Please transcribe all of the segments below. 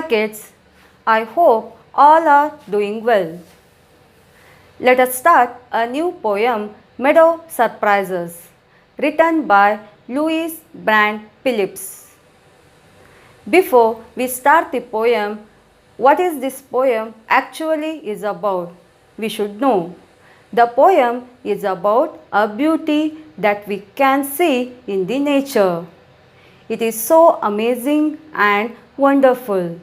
Hi kids, I hope all are doing well. Let us start a new poem, Meadow Surprises, written by Louis Brand Phillips. Before we start the poem, what is this poem actually is about? We should know. The poem is about a beauty that we can see in the nature. It is so amazing and wonderful.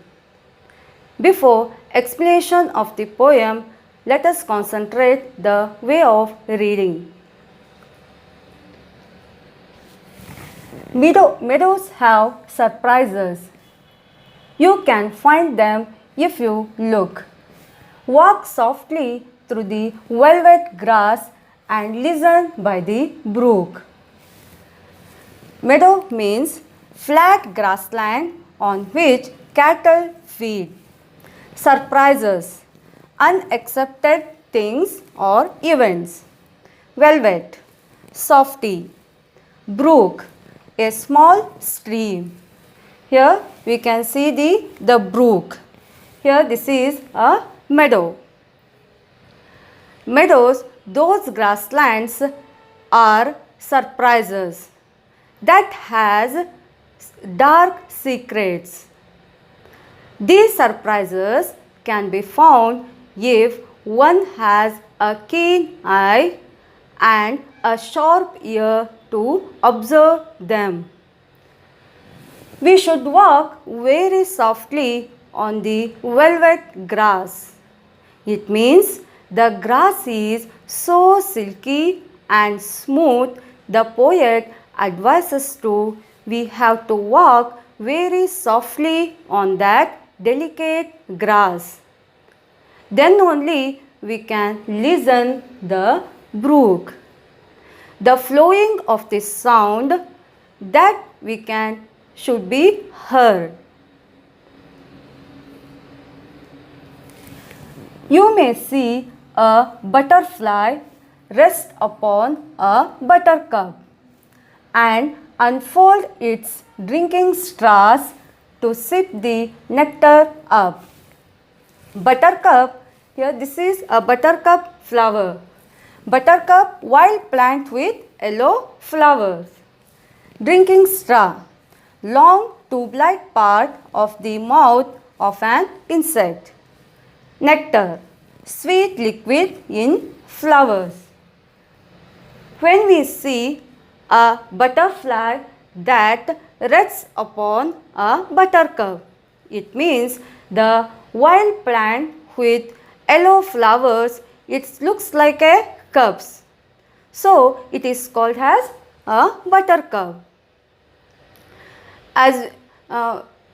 Before explanation of the poem, let us concentrate the way of reading. Meadows have surprises. You can find them if you look. Walk softly through the velvet grass and listen by the brook. Meadow means flat grassland on which cattle feed. Surprises, unaccepted things or events. Velvet, softy. Brook, a small stream. Here we can see the brook. Here this is a meadow. Meadows, those grasslands are surprises that has dark secrets. These surprises can be found if one has a keen eye and a sharp ear to observe them. We should walk very softly on the velvet grass. It means the grass is so silky and smooth, the poet advises we have to walk very softly on that delicate grass. Then only we can listen the brook. The flowing of the sound that should be heard. You may see a butterfly rest upon a buttercup and unfold its drinking straws to sip the nectar up. Buttercup, here this is a buttercup flower. Buttercup, wild plant with yellow flowers. Drinking straw, long tube-like part of the mouth of an insect. Nectar, sweet liquid in flowers. When we see a butterfly that rests upon a buttercup, it means the wild plant with yellow flowers, it looks like a cup. So it is called as a buttercup. As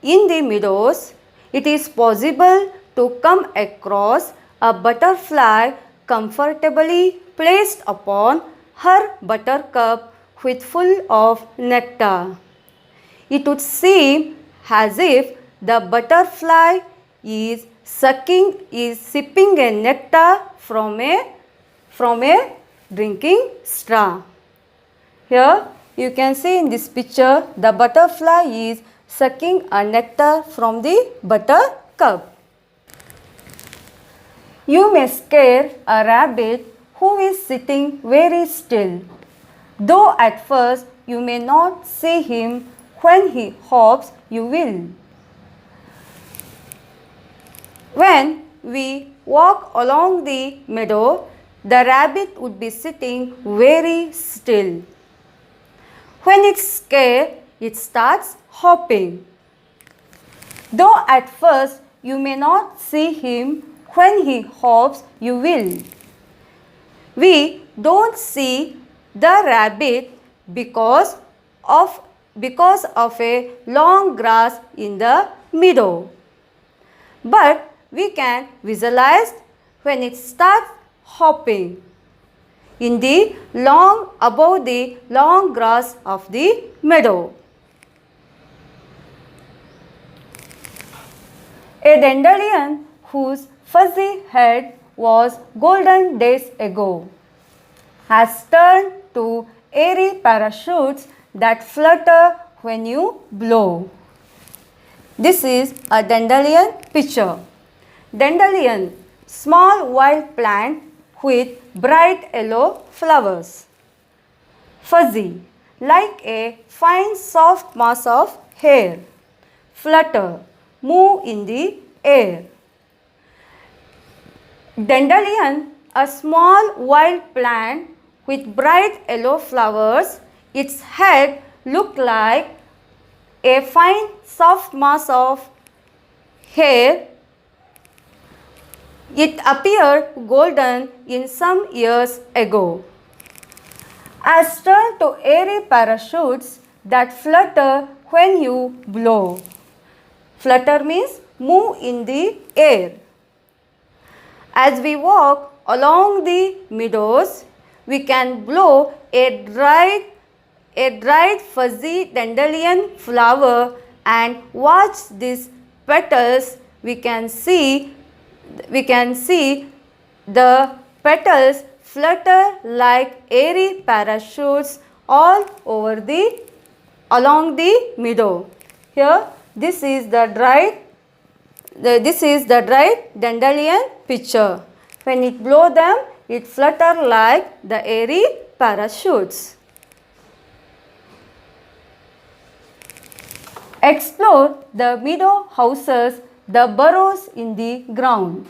in the meadows, it is possible to come across a butterfly comfortably placed upon her buttercup with full of nectar. It would seem as if the butterfly is sipping a nectar from a drinking straw. Here you can see in this picture the butterfly is sucking a nectar from the buttercup. You may scare a rabbit who is sitting very still, though at first you may not see him. When he hops, you will. When we walk along the meadow, the rabbit would be sitting very still. When it's scared, it starts hopping. Though at first you may not see him, when he hops, you will. We don't see the rabbit because of a long grass in the meadow. But we can visualize when it starts hopping above the long grass of the meadow. A dandelion whose fuzzy head was golden days ago has turned to airy parachutes that flutter when you blow. This is a dandelion picture. Dandelion, small wild plant with bright yellow flowers. Fuzzy, like a fine soft mass of hair. Flutter, move in the air. Dandelion, a small wild plant with bright yellow flowers. Its head looked like a fine soft mass of hair. It appeared golden in some years ago. As turned to airy parachutes that flutter when you blow. Flutter means move in the air. As we walk along the meadows, we can blow a dried fuzzy dandelion flower and watch these petals. We can see the petals flutter like airy parachutes all over along the meadow. Here, this is the dried dandelion picture. When it blow them, it flutter like the airy parachutes. Explore the meadow houses, the burrows in the ground.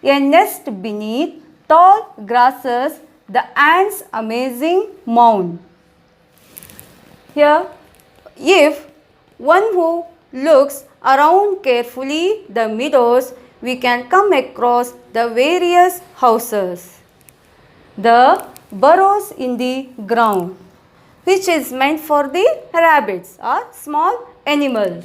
A nest beneath tall grasses, the ants' amazing mound. Here, if one who looks around carefully the meadows, we can come across the various houses. The burrows in the ground, which is meant for the rabbits or small animals.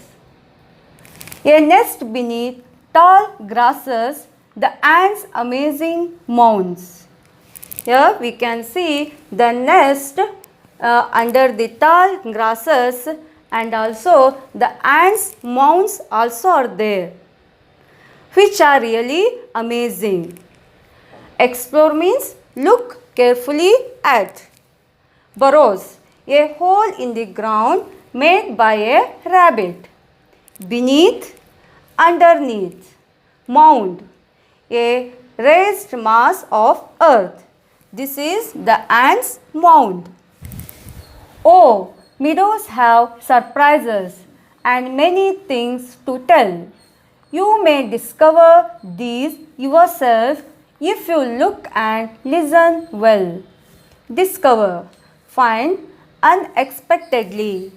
A nest beneath tall grasses, the ants' amazing mounds. Here we can see the nest under the tall grasses, and also the ants' mounds also are there, which are really amazing. Explore means look carefully at. Burrows, a hole in the ground made by a rabbit. Beneath, underneath. Mound, a raised mass of earth. This is the ants' mound. Oh, meadows have surprises and many things to tell. You may discover these yourself if you look and listen well. Discover, find unexpectedly.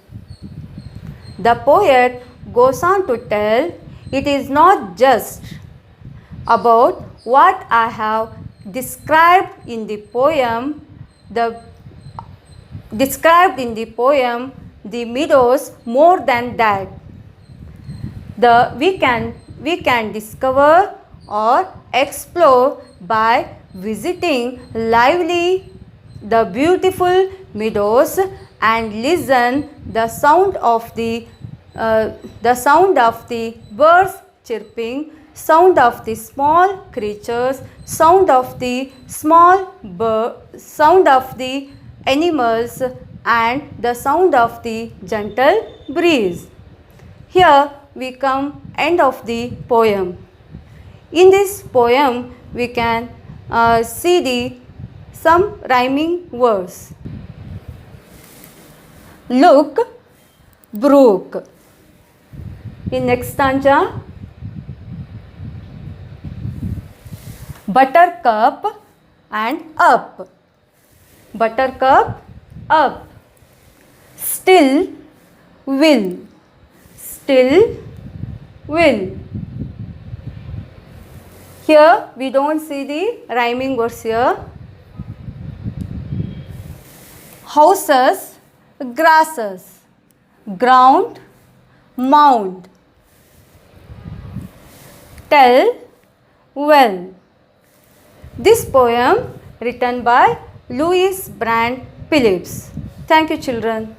The poet goes on to tell, it is not just about what I have described in the poem, the meadows, more than that. We can discover or explore by visiting lively the beautiful meadows and listen the sound of the birds chirping, sound of the small creatures, sound of the animals, and the sound of the gentle breeze. Here we come end of the poem. In this poem we can see some rhyming words. Look, brook. In next stanza, buttercup and up. Buttercup, up. Still will. Still will. Here we don't see the rhyming words here. Houses, grasses. Ground, mound. Tell well. This poem written by Louis Brandt Phillips. Thank you, children.